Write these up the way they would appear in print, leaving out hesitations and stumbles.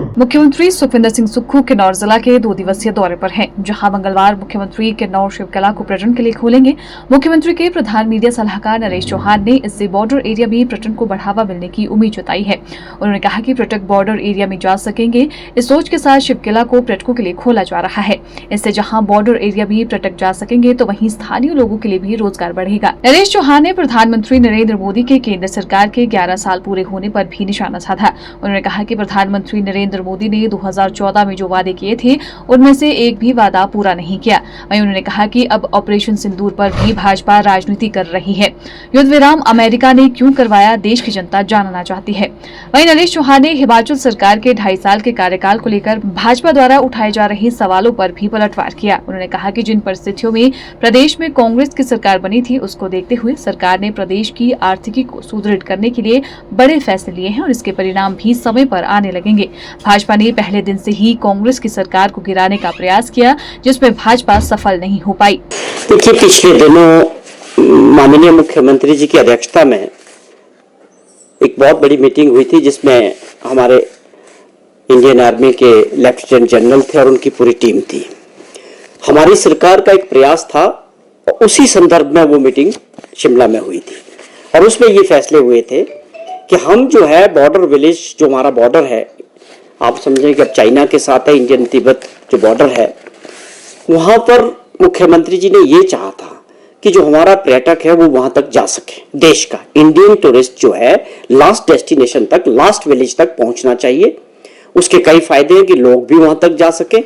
मुख्यमंत्री सुखविंदर सिंह सुक्खू किन्नौर जिला के 2 दिवसीय दौरे पर हैं, जहां मंगलवार मुख्यमंत्री किन्नौर शिवकला को पर्यटन के लिए खोलेंगे। मुख्यमंत्री के प्रधान मीडिया सलाहकार नरेश चौहान ने इससे बॉर्डर एरिया में पर्यटन को बढ़ावा मिलने की उम्मीद जताई है। उन्होंने कहा कि पर्यटक बॉर्डर एरिया में जा सकेंगे, इस सोच के साथ शिवकला को पर्यटकों के लिए खोला जा रहा है। इससे जहाँ बॉर्डर एरिया में पर्यटक जा सकेंगे तो वहीं स्थानीय लोगों के लिए भी रोजगार बढ़ेगा। नरेश चौहान ने प्रधानमंत्री नरेंद्र मोदी के केंद्र सरकार के 11 साल पूरे होने पर भी निशाना साधा। उन्होंने कहा कि प्रधानमंत्री नरेंद्र मोदी ने 2014 में जो वादे किए थे उनमें से एक भी वादा पूरा नहीं किया। वहीं उन्होंने कहा कि अब ऑपरेशन सिंदूर पर भी भाजपा राजनीति कर रही है। युद्ध विराम अमेरिका ने क्यों करवाया, देश की जनता जानना चाहती है। वहीं नरेश चौहान ने हिमाचल सरकार के 2.5 साल के कार्यकाल को लेकर भाजपा द्वारा उठाए जा रहे सवालों पर भी पलटवार किया। उन्होंने कहा कि जिन परिस्थितियों में प्रदेश में कांग्रेस की सरकार बनी थी उसको देखते हुए सरकार ने प्रदेश की आर्थिकी को सुदृढ़ करने के लिए बड़े फैसले लिए हैं और इसके परिणाम भी समय पर आने लगेंगे। भाजपा ने पहले दिन से ही कांग्रेस की सरकार को गिराने का प्रयास किया, जिसमें भाजपा सफल नहीं हो पाई। देखिए, पिछले दिनों माननीय मुख्यमंत्री जी की अध्यक्षता में एक बहुत बड़ी मीटिंग हुई थी, जिसमें हमारे इंडियन आर्मी के लेफ्टिनेंट जनरल थे और उनकी पूरी टीम थी। हमारी सरकार का एक प्रयास था और उसी संदर्भ में वो मीटिंग शिमला में हुई थी और उसमें ये फैसले हुए थे कि हम जो है बॉर्डर विलेज, जो हमारा बॉर्डर है, आप समझें कि अब चाइना के साथ है, इंडियन तिब्बत जो बॉर्डर है, वहां पर मुख्यमंत्री जी ने ये चाहा था कि जो हमारा पर्यटक है वो वहां तक जा सके। देश का इंडियन टूरिस्ट जो है लास्ट डेस्टिनेशन तक, लास्ट विलेज तक पहुंचना चाहिए। उसके कई फायदे हैं कि लोग भी वहां तक जा सके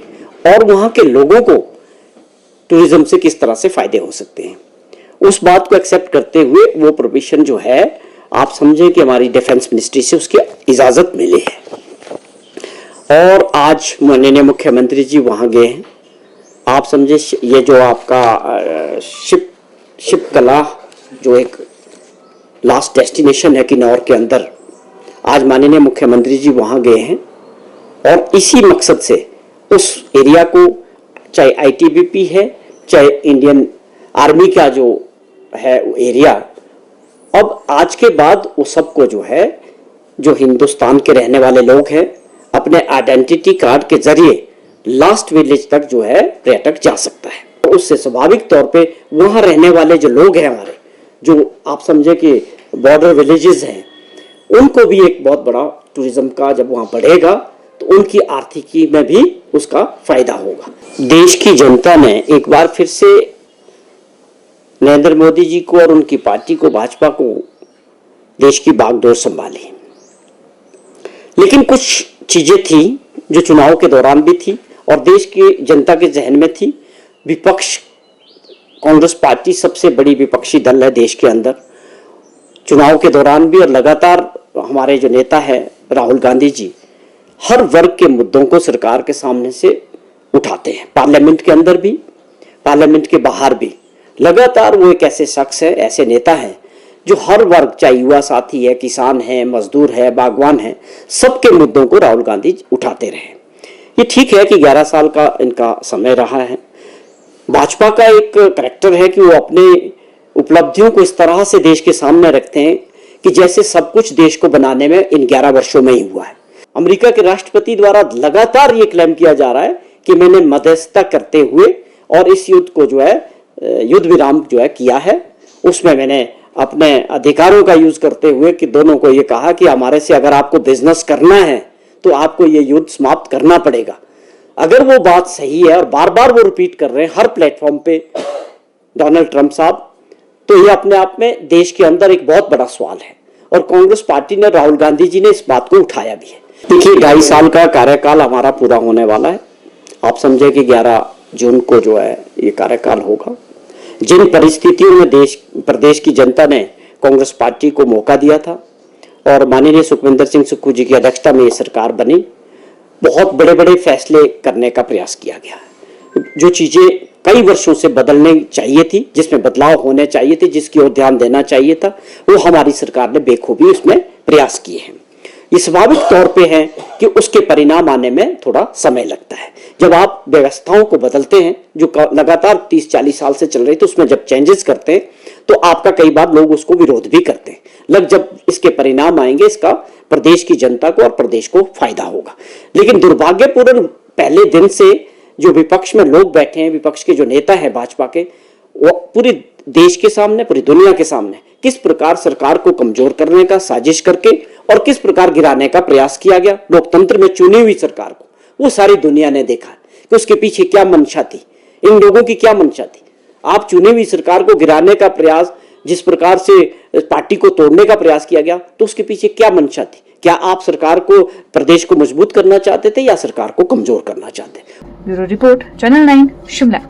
और वहां के लोगों को टूरिज्म से किस तरह से फायदे हो सकते हैं, उस बात को एक्सेप्ट करते हुए वो प्रोविजन जो है, आप समझें कि हमारी डिफेंस मिनिस्ट्री से उसकी इजाजत मिली है और आज माननीय मुख्यमंत्री जी वहां गए हैं। आप समझे, ये जो आपका शिवकला जो एक लास्ट डेस्टिनेशन है किन्नौर के अंदर, आज माननीय मुख्यमंत्री जी वहां गए हैं और इसी मकसद से उस एरिया को, चाहे आईटीबीपी है चाहे इंडियन आर्मी का जो है एरिया, अब आज के बाद वो सबको जो है, जो हिंदुस्तान के रहने वाले लोग हैं, अपने आइडेंटिटी कार्ड के जरिए लास्ट विलेज तक जो है पर्यटक जा सकता है। तो उससे स्वाभाविक तौर पे वहां रहने वाले जो लोग हैं हमारे, जो आप समझे कि बॉर्डर विलेजेस हैं, उनको भी एक बहुत बड़ा टूरिज्म का जब वहां बढ़ेगा तो उनकी आर्थिकी में भी उसका फायदा होगा। देश की जनता ने एक बार फिर से नरेंद्र मोदी जी को और उनकी पार्टी को, भाजपा को, देश की बागडोर संभाली। लेकिन कुछ चीजें थी जो चुनाव के दौरान भी थी और देश की जनता के जहन में थी। विपक्ष, कांग्रेस पार्टी सबसे बड़ी विपक्षी दल है देश के अंदर, चुनाव के दौरान भी और लगातार हमारे जो नेता है राहुल गांधी जी हर वर्ग के मुद्दों को सरकार के सामने से उठाते हैं, पार्लियामेंट के अंदर भी, पार्लियामेंट के बाहर भी। लगातार वो एक ऐसे शख्स है, ऐसे नेता है जो हर वर्ग, चाहे युवा साथी है, किसान है, मजदूर है, बागवान है, सबके मुद्दों को राहुल गांधी उठाते रहे। ये ठीक है कि 11 साल का इनका समय रहा है। भाजपा का एक करैक्टर है कि वो अपने उपलब्धियों को इस तरह से देश के सामने रखते हैं कि जैसे सब कुछ देश को बनाने में इन 11 वर्षों में ही हुआ है। अमेरिका के राष्ट्रपति द्वारा लगातार ये क्लेम किया जा रहा है कि मैंने मध्यस्थता करते हुए और इस युद्ध को जो है, युद्ध विराम जो है किया है, उसमें मैंने अपने अधिकारों का यूज करते हुए कि दोनों को ये कहा कि हमारे से अगर आपको बिजनेस करना है तो आपको ये युद्ध समाप्त करना पड़ेगा। अगर वो बात सही है और बार बार वो रिपीट कर रहे हैं हर प्लेटफॉर्म पे डोनाल्ड ट्रंप साहब, तो ये अपने आप में देश के अंदर एक बहुत बड़ा सवाल है और कांग्रेस पार्टी ने, राहुल गांधी जी ने इस बात को उठाया भी है। देखिए, 2.5 साल का कार्यकाल हमारा पूरा होने वाला है। आप समझे कि 11 जून को जो है ये कार्यकाल होगा। जिन परिस्थितियों में प्रदेश की जनता ने कांग्रेस पार्टी को मौका दिया था और माननीय सुखविंदर सिंह सुक्खू जी की अध्यक्षता में ये सरकार बनी, बहुत बड़े बड़े फैसले करने का प्रयास किया गया। जो चीजें कई वर्षों से बदलने चाहिए थी, जिसमें बदलाव होने चाहिए थे, जिसकी ओर ध्यान देना चाहिए था, वो हमारी सरकार ने बेखूबी उसमें प्रयास किए हैं। ये स्वाभाविक तौर पे है कि उसके परिणाम आने में थोड़ा समय लगता है। जब आप व्यवस्थाओं को बदलते हैं जो लगातार 30-40 साल से चल रही थी, उसमें जब चेंजेस करते हैं तो आपका कई बार लोग उसको विरोध भी करते हैं। लग जब इसके परिणाम आएंगे, इसका प्रदेश की जनता को और प्रदेश को फायदा होगा। लेकिन दुर्भाग्यपूर्ण पहले दिन से जो विपक्ष में लोग बैठे हैं, विपक्ष के जो नेता हैं भाजपा के, वो पूरे देश के सामने, पूरी दुनिया के सामने किस प्रकार सरकार को कमजोर करने का साजिश करके और किस प्रकार गिराने का प्रयास किया गया लोकतंत्र में चुनी हुई सरकार को, वो सारी दुनिया ने देखा कि उसके पीछे क्या मंशा थी, इन लोगों की क्या मंशा थी। आप चुनी हुई सरकार को गिराने का प्रयास, जिस प्रकार से पार्टी को तोड़ने का प्रयास किया गया, तो उसके पीछे क्या मंशा थी? क्या आप सरकार को, प्रदेश को मजबूत करना चाहते थे या सरकार को कमजोर करना चाहते? Bureau report, channel 9 Shimla.